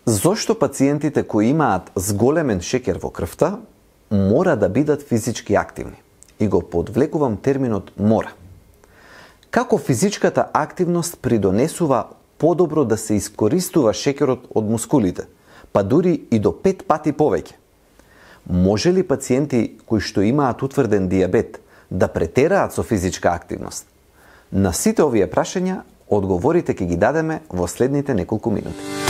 Зошто пациентите кои имаат зголемен шекер во крвта мора да бидат физички активни? И го подвлекувам терминот мора. Како физичката активност придонесува подобро да се искористува шекерот од мускулите, па дури и до 5 пати повеќе? Може ли пациенти кои што имаат утврден диабет да претераат со физичка активност? На сите овие прашања одговорите ќе ги дадеме во следните неколку минути.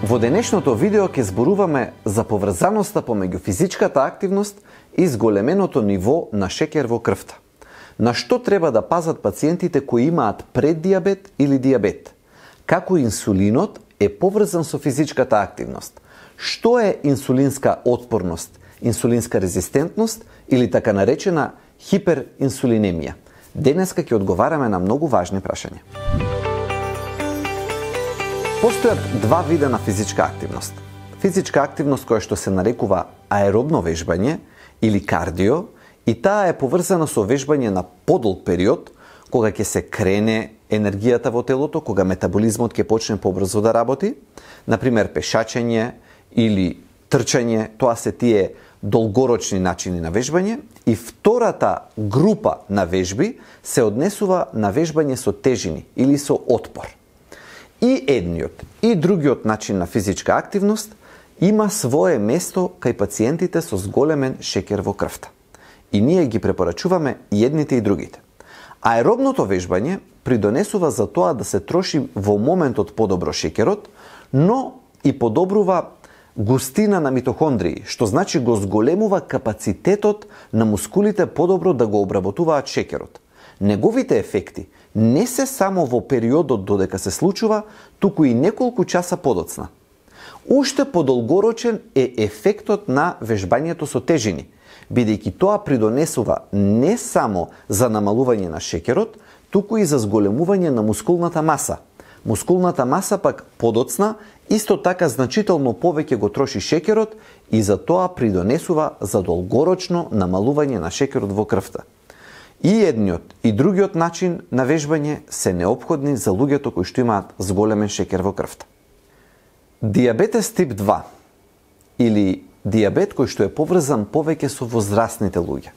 Во денешното видео ќе зборуваме за поврзаноста помеѓу физичката активност и зголеменото ниво на шекер во крвта. На што треба да пазат пациентите кои имаат преддиабет или диабет? Како инсулинот е поврзан со физичката активност? Што е инсулинска отпорност, инсулинска резистентност или така наречена хиперинсулинемија? Денеска ќе одговараме на многу важни прашања. Постојат два вида на физичка активност. Физичка активност која што се нарекува аеробно вежбање или кардио, и таа е поврзана со вежбање на подолг период, кога ќе се крене енергијата во телото, кога метаболизмот ќе почне побрзо да работи, например пешачење или трчање, тоа се тие долгорочни начини на вежбање. И втората група на вежби се однесува на вежбање со тежини или со отпор. И едниот и другиот начин на физичка активност има свое место кај пациентите со зголемен шекер во крвта. И ние ги препорачуваме и едните и другите. Аеробното вежбање придонесува за тоа да се троши во моментот подобро шекерот, но и подобрува густина на митохондрии, што значи го зголемува капацитетот на мускулите подобро да го обработуваат шекерот. Неговите ефекти не се само во периодот додека се случува, туку и неколку часа подоцна. Уште подолгорочен е ефектот на вежбањето со тежини, бидејќи тоа придонесува не само за намалување на шекерот, туку и за зголемување на мускулната маса. Мускулната маса пак подоцна исто така значително повеќе го троши шекерот и за тоа придонесува за долгорочно намалување на шекерот во крвта. И едниот и другиот начин на вежбање се неопходни за луѓето кои што имаат зголемен шекер во крвта. Диабетес тип 2 или диабет кој што е поврзан повеќе со возрастните луѓе.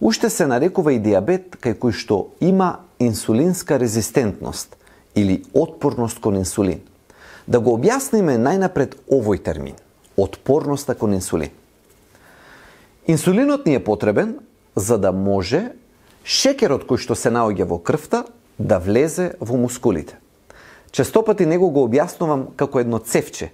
Уште се нарекува и диабет кај кој што има инсулинска резистентност или отпорност кон инсулин. Да го објасниме најнапред овој термин – отпорноста кон инсулин. Инсулинот ни е потребен за да може шекерот кој што се наоѓа во крвта да влезе во мускулите. Честопати него го објаснувам како едно цевче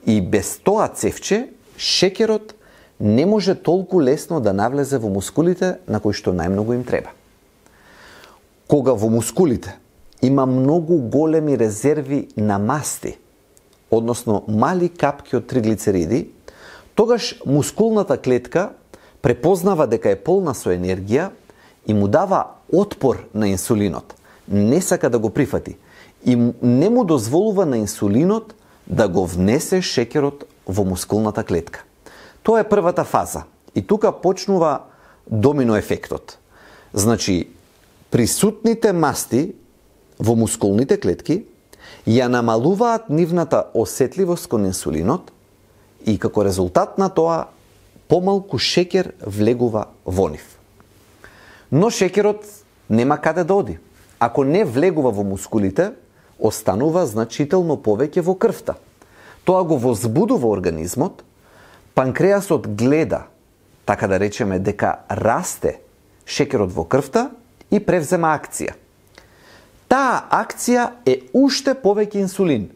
и без тоа цевче шекерот не може толку лесно да навлезе во мускулите на кои што најмногу им треба. Кога во мускулите има многу големи резерви на масти, односно мали капки од триглицериди, тогаш мускулната клетка препознава дека е полна со енергија и му дава отпор на инсулинот. Не сака да го прифати и не му дозволува на инсулинот да го внесе шекерот во мускулната клетка. Тоа е првата фаза и тука почнува домино ефектот. Значи, присутните масти во мускулните клетки ја намалуваат нивната осетливост кон инсулинот и како резултат на тоа помалку шекер влегува во нив. Но шекерот нема каде да оди. Ако не влегува во мускулите, останува значително повеќе во крвта. Тоа го возбудува организмот, панкреасот гледа, така да речеме, дека расте шекерот во крвта и превзема акција. Таа акција е уште повеќе инсулин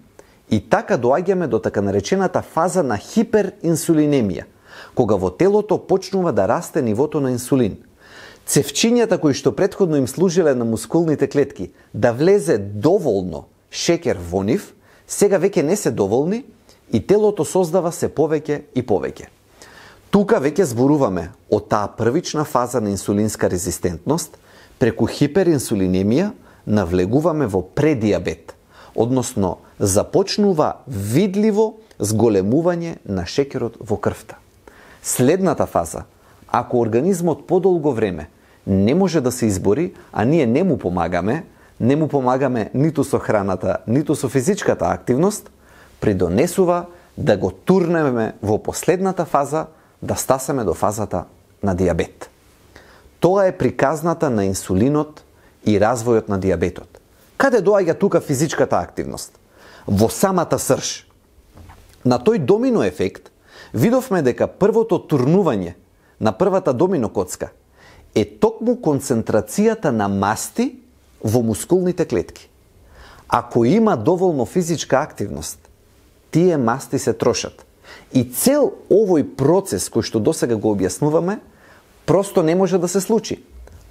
и така доаѓаме до така наречената фаза на хиперинсулинемија, кога во телото почнува да расте нивото на инсулин. Цевчињата кои што претходно им служиле на мускулните клетки да влезе доволно шекер во нив, сега веќе не се доволни и телото создава се повеќе и повеќе. Тука веќе зборуваме од таа првична фаза на инсулинска резистентност, преку хиперинсулинемија навлегуваме во предиабет, односно започнува видливо зголемување на шеќерот во крвта. Следната фаза, ако организмот подолго време не може да се избори, а ние не му помагаме ниту со храната, ниту со физичката активност, придонесува да го турнеме во последната фаза, да стасаме до фазата на диабет. Тоа е приказната на инсулинот и развојот на диабетот. Каде доаѓа тука физичката активност? Во самата срж. На тој домино ефект видовме дека првото турнување на првата домино коцка е токму концентрацијата на масти во мускулните клетки. Ако има доволно физичка активност, тие масти се трошат. И цел овој процес кој што досега го објаснуваме, просто не може да се случи.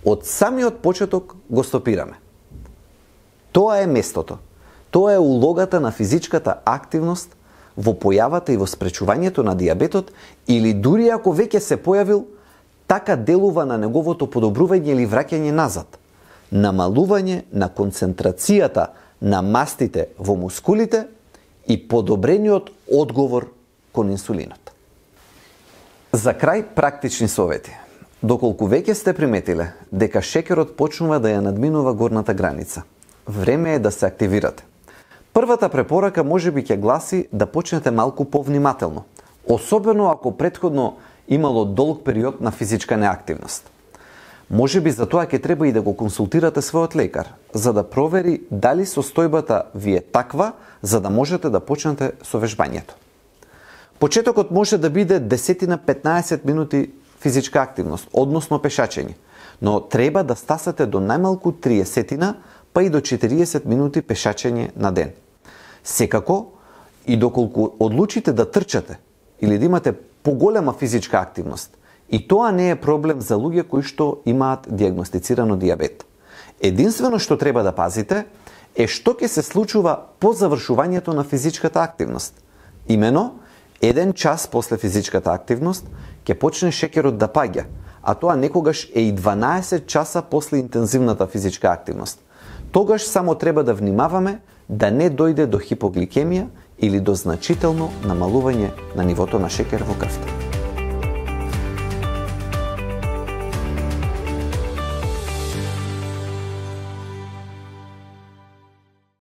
Од самиот почеток го стопираме. Тоа е местото. Тоа е улогата на физичката активност во појавата и во спречувањето на диабетот, или дури ако веќе се појавил, така делува на неговото подобрување или враќање назад. Намалување на концентрацијата на мастите во мускулите и подобрениот одговор кон инсулинот. За крај практични совети. Доколку веќе сте приметиле дека шеќерот почнува да ја надминува горната граница, време е да се активирате. Првата препорака можеби ќе гласи да почнете малку повнимателно, особено ако претходно имало долг период на физичка неактивност. Можеби за тоа ќе треба и да го консултирате својот лекар, за да провери дали состојбата ви е таква, за да можете да почнете со вежбањето. Почетокот може да биде 10-15 минути физичка активност, односно пешачење, но треба да стасате до најмалку 30 па и до 40 минути пешачење на ден. Секако, и доколку одлучите да трчате или да имате поголема физичка активност, и тоа не е проблем за луѓе кои што имаат диагностицирано диабет. Единствено што треба да пазите е што ќе се случува по завршувањето на физичката активност. Имено, 1 час после физичката активност ќе почне шеќерот да паѓа, а тоа некогаш е и 12 часа после интензивната физичка активност. Тогаш само треба да внимаваме да не дојде до хипогликемија или до значително намалување на нивото на шеќер во крвта.